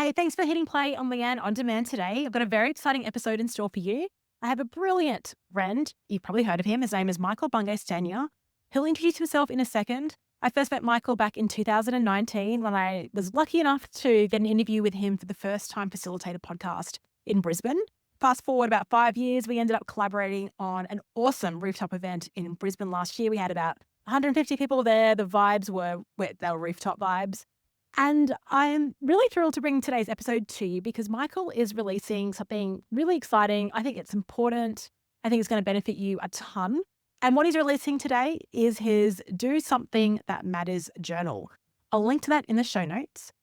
Hey, thanks for hitting play on Leanne on Demand today. I've got a very exciting episode in store for you. I have a brilliant friend. You've probably heard of him. His name is Michael Bungay Stanier. He'll introduce himself in a second. I first met Michael back in 2019 when I was lucky enough to get an interview with him for the first time facilitated podcast in Brisbane. Fast forward about 5 years, we ended up collaborating on an awesome rooftop event in Brisbane last year. We had about 150 people there. The vibes they were rooftop vibes. And I'm really thrilled to bring today's episode to you because Michael is releasing something really exciting. I think it's important. I think it's going to benefit you a ton. And what he's releasing today is his Do Something That Matters journal. I'll link to that in the show notes.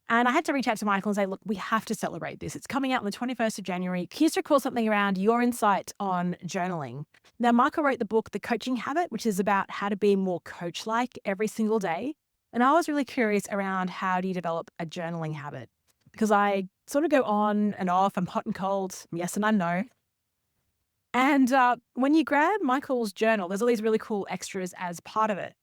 And I had to reach out to Michael and say, look, we have to celebrate this. It's coming out on the 21st of January. Can you recall something around your insight on journaling? Now, Michael wrote the book, The Coaching Habit, which is about how to be more coach-like every single day. And I was really curious around how do you develop a journaling habit? Because I sort of go on and off. I'm hot and cold. I'm yes and I'm no. And when you grab Michael's journal, there's all these really cool extras as part of it.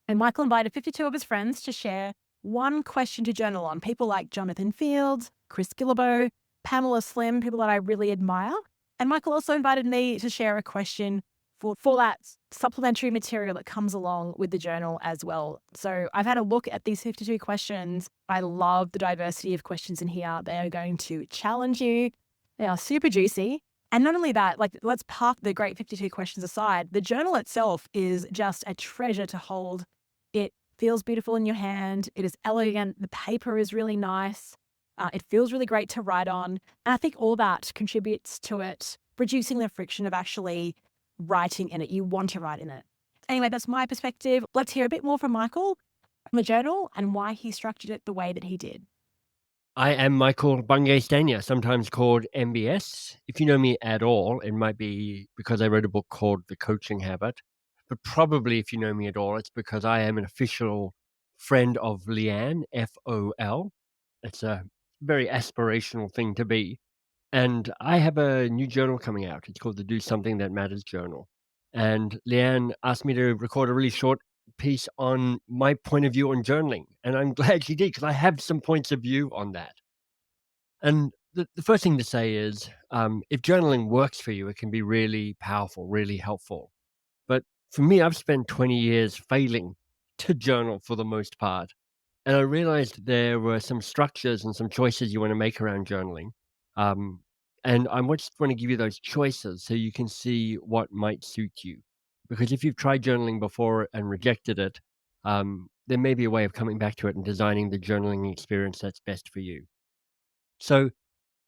And Michael invited 52 of his friends to share one question to journal on. People like Jonathan Fields, Chris Gillibo, Pamela Slim, people that I really admire. And Michael also invited me to share a question for that supplementary material that comes along with the journal as well. So I've had a look at these 52 questions. I love the diversity of questions in here. They are going to challenge you. They are super juicy. And not only that, like, let's park the great 52 questions aside. The journal itself is just a treasure to hold. It feels beautiful in your hand. It is elegant. The paper is really nice. It feels really great to write on. And I think all that contributes to it, reducing the friction of actually writing in it. You want to write in it. Anyway, that's my perspective. Let's hear a bit more from Michael from the journal and why he structured it the way that he did. I am Michael Bungay Stanier, sometimes called MBS. If you know me at all, it might be because I wrote a book called The Coaching Habit. But probably if you know me at all, it's because I am an official friend of Leanne, FOL. It's a very aspirational thing to be. And I have a new journal coming out. It's called the Do Something That Matters journal. And Leanne asked me to record a really short piece on my point of view on journaling. And I'm glad she did because I have some points of view on that. And the first thing to say is if journaling works for you, it can be really powerful, really helpful. But for me, I've spent 20 years failing to journal for the most part. And I realized there were some structures and some choices you want to make around journaling. Um, and I just want to give you those choices so you can see what might suit you. Because if you've tried journaling before and rejected it, there may be a way of coming back to it and designing the journaling experience that's best for you. So,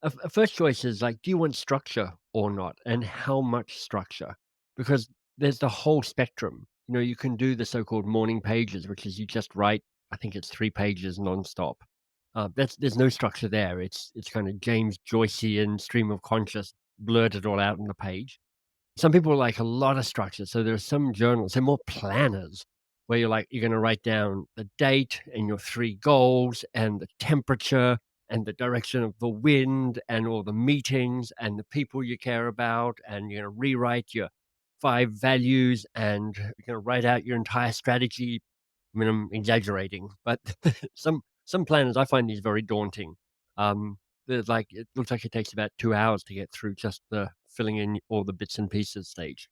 a first choice is like, do you want structure or not? And how much structure? Because there's the whole spectrum. You can do the so called morning pages, which is you just write, I think it's 3 pages nonstop. There's no structure there. It's kind of James Joycean stream of conscious, blurt it all out on the page. Some people like a lot of structure. So there are some journals, they're more planners, where you're going to write down the date and your 3 goals and the temperature and the direction of the wind and all the meetings and the people you care about. And you're going to rewrite your 5 values and you're going to write out your entire strategy. I mean, I'm exaggerating, but some planners, I find these very daunting. It looks like it takes about 2 hours to get through just the filling in all the bits and pieces stage.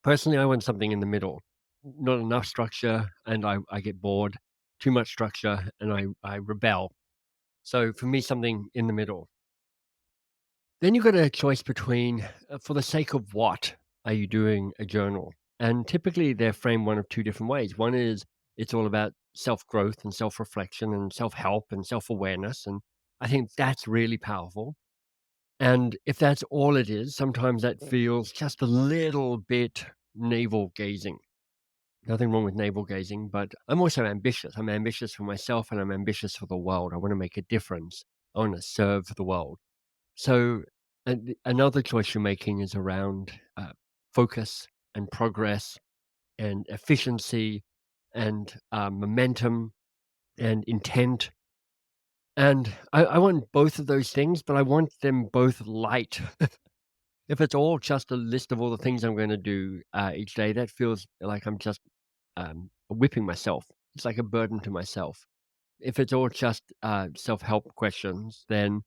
Personally, I want something in the middle. Not enough structure, and I get bored. Too much structure, and I rebel. So for me, something in the middle. Then you've got a choice between, for the sake of what are you doing a journal? And typically they're framed one of two different ways. One is it's all about self growth and self reflection and self help and self awareness. And I think that's really powerful. And if that's all it is, sometimes that feels just a little bit navel gazing. Nothing wrong with navel gazing, but I'm also ambitious. I'm ambitious for myself and I'm ambitious for the world. I want to make a difference. I want to serve the world. So another choice you're making is around focus and progress and efficiency and momentum and intent. And I want both of those things, but I want them both light. If it's all just a list of all the things I'm going to do each day, that feels like I'm just whipping myself. It's like a burden to myself. If it's all just self-help questions, then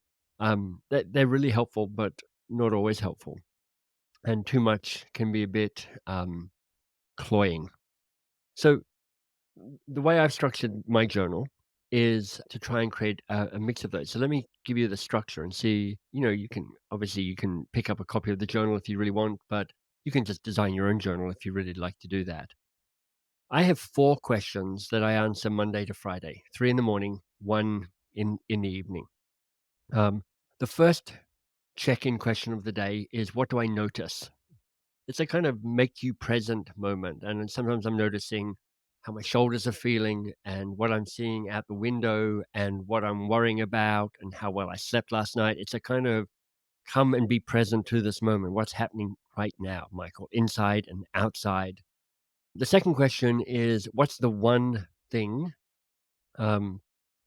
they're really helpful, but not always helpful. And too much can be a bit cloying. So the way I've structured my journal is to try and create a mix of those. So let me give you the structure and see, you can obviously you can pick up a copy of the journal if you really want, but you can just design your own journal if you really like to do that. I have 4 questions that I answer Monday to Friday, 3 in the morning, 1 in the evening. The first check-in question of the day is, what do I notice? It's a kind of make you present moment, and then sometimes I'm noticing how my shoulders are feeling and what I'm seeing out the window and what I'm worrying about and how well I slept last night. It's a kind of come and be present to this moment. What's happening right now, Michael, inside and outside? The second question is, what's the one thing? Um,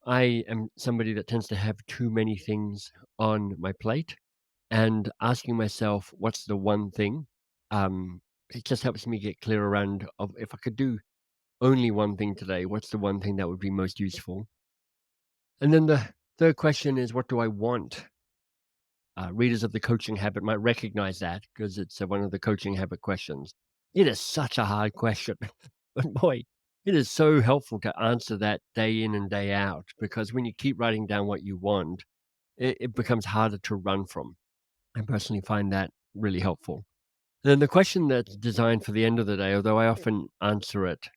I am somebody that tends to have too many things on my plate, and asking myself, what's the one thing? It just helps me get clear around of if I could do only one thing today, what's the one thing that would be most useful? And then the third question is, what do I want? Readers of the coaching habit might recognize that because it's one of the coaching habit questions. It is such a hard question, but boy, it is so helpful to answer that day in and day out because when you keep writing down what you want, it becomes harder to run from. I personally find that really helpful. Then the question that's designed for the end of the day, although I often answer it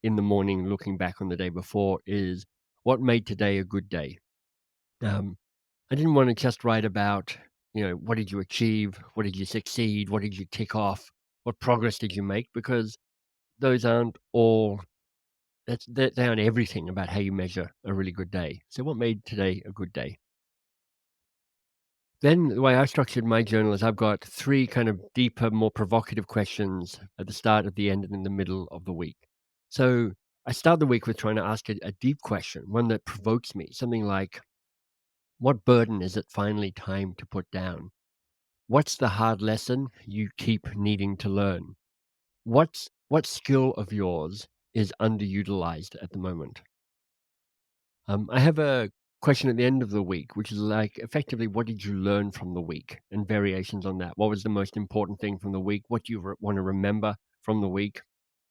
in the morning looking back on the day before, is what made today a good day? Um, I didn't want to just write about, what did you achieve? What did you succeed? What did you tick off? What progress did you make? Because those aren't all, they aren't everything about how you measure a really good day. So what made today a good day? Then the way I structured my journal is I've got 3 kind of deeper, more provocative questions at the start, at the end, and in the middle of the week. So I start the week with trying to ask a deep question, one that provokes me, something like, what burden is it finally time to put down? What's the hard lesson you keep needing to learn? What skill of yours is underutilized at the moment? I have a question at the end of the week, which is like effectively, what did you learn from the week and variations on that? What was the most important thing from the week? What do you want to remember from the week?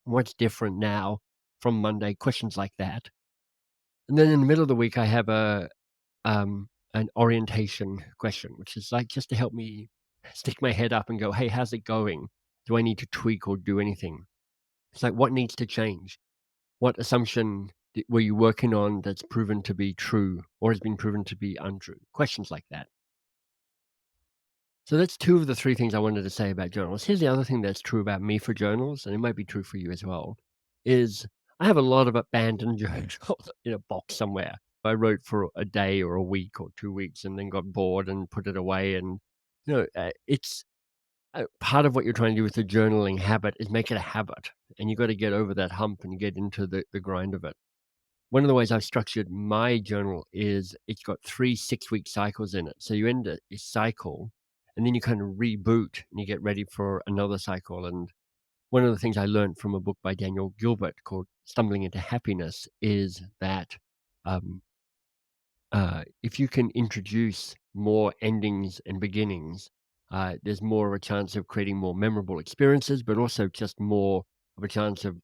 What's different now from Monday? Questions like that. And then in the middle of the week, I have an orientation question, which is like just to help me stick my head up and go, hey, how's it going? Do I need to tweak or do anything? It's like, what needs to change? What assumption were you working on that's proven to be true or has been proven to be untrue? Questions like that. So that's 2 of the 3 things I wanted to say about journals. Here's the other thing that's true about me for journals, and it might be true for you as well, is I have a lot of abandoned journals in a box somewhere. I wrote for a day or a week or 2 weeks and then got bored and put it away. And, it's part of what you're trying to do with the journaling habit is make it a habit. And you got to get over that hump and get into the grind of it. One of the ways I've structured my journal is it's got 3 6-week cycles in it. So you end a cycle and then you kind of reboot and you get ready for another cycle. And one of the things I learned from a book by Daniel Gilbert called Stumbling into Happiness is that um, if you can introduce more endings and beginnings, there's more of a chance of creating more memorable experiences, but also just more of a chance of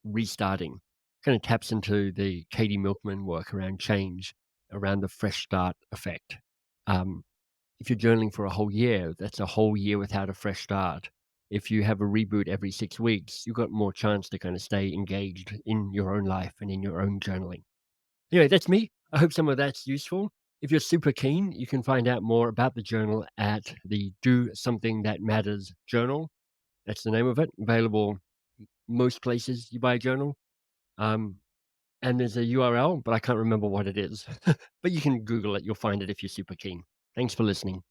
restarting. Kind of taps into the Katie Milkman work around change, around the fresh start effect. Um, if you're journaling for a whole year, that's a whole year without a fresh start. If you have a reboot every 6 weeks, you've got more chance to kind of stay engaged in your own life and in your own journaling. Anyway, that's me. I hope some of that's useful. If you're super keen, you can find out more about the journal at the Do Something That Matters journal. That's the name of it. Available most places you buy a journal. Um, and there's a URL, but I can't remember what it is. But you can Google it. You'll find it if you're super keen. Thanks for listening.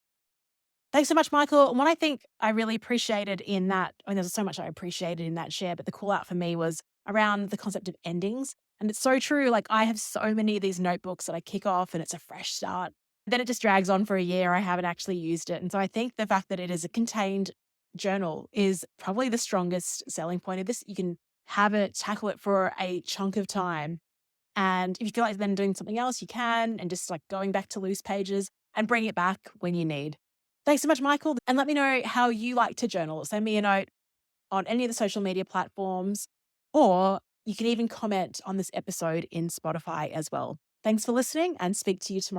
Thanks so much, Michael. What I think I really appreciated in that, I mean, there's so much I appreciated in that share, but the call out for me was around the concept of endings. And it's so true. Like, I have so many of these notebooks that I kick off and it's a fresh start. Then it just drags on for a year. I haven't actually used it. And so I think the fact that it is a contained journal is probably the strongest selling point of this. You can have it, tackle it for a chunk of time And if you feel like then doing something else, you can, and just like going back to loose pages and bring it back when you need. Thanks so much, Michael. And let me know how you like to journal. Send me a note on any of the social media platforms, or you can even comment on this episode in Spotify as well. Thanks for listening, and speak to you tomorrow.